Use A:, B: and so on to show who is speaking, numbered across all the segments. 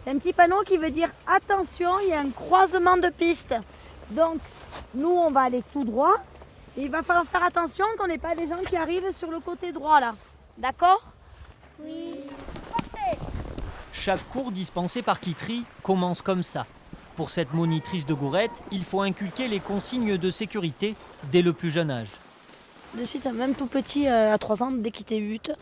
A: C'est un petit panneau qui veut dire attention, il y a un croisement de pistes. Donc nous on va aller tout droit. Et il va falloir faire attention qu'on n'ait pas des gens qui arrivent sur le côté droit là. D'accord?
B: Oui.
A: Parfait.
C: Chaque cours dispensé par Kitry commence comme ça. Pour cette monitrice de gourette, il faut inculquer les consignes de sécurité dès le plus jeune âge.
A: De suite, même tout petit, à 3 ans, dès qu'ils débutent,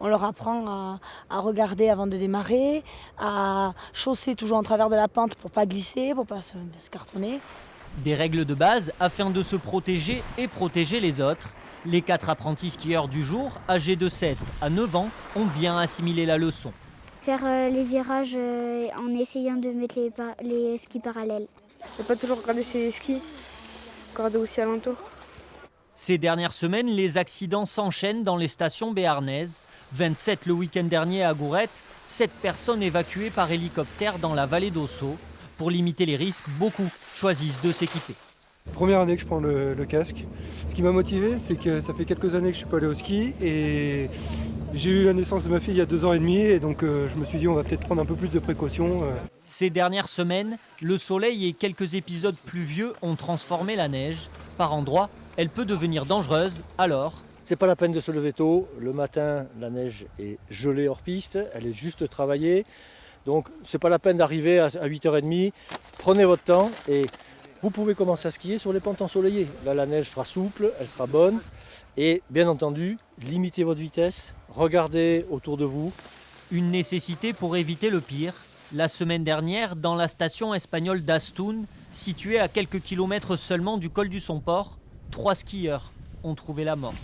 A: on leur apprend à regarder avant de démarrer, à chausser toujours en travers de la pente pour pas glisser, pour pas se cartonner.
C: Des règles de base afin de se protéger et protéger les autres. Les 4 apprentis skieurs du jour, âgés de 7 à 9 ans, ont bien assimilé la leçon.
B: Faire les virages en essayant de mettre les skis parallèles.
D: Et pas toujours regarder ses skis, regarder aussi alentour.
C: Ces dernières semaines, les accidents s'enchaînent dans les stations béarnaises. 27 le week-end dernier à Gourette, 7 personnes évacuées par hélicoptère dans la vallée d'Ossau. Pour limiter les risques, beaucoup choisissent de s'équiper.
E: Première année que je prends le casque. Ce qui m'a motivé, c'est que ça fait quelques années que je suis pas allé au ski et j'ai eu la naissance de ma fille il y a 2 ans et demi et donc je me suis dit on va peut-être prendre un peu plus de précautions.
C: Ces dernières semaines, le soleil et quelques épisodes pluvieux ont transformé la neige. Par endroits, elle peut devenir dangereuse, alors...
F: C'est pas la peine de se lever tôt. Le matin, la neige est gelée hors piste, elle est juste travaillée. Donc c'est pas la peine d'arriver à 8h30. Prenez votre temps et vous pouvez commencer à skier sur les pentes ensoleillées. Là, la neige sera souple, elle sera bonne. Et bien entendu, limitez votre vitesse, regardez autour de vous.
C: Une nécessité pour éviter le pire. La semaine dernière, dans la station espagnole d'Astún, située à quelques kilomètres seulement du col du Somport, 3 skieurs ont trouvé la mort.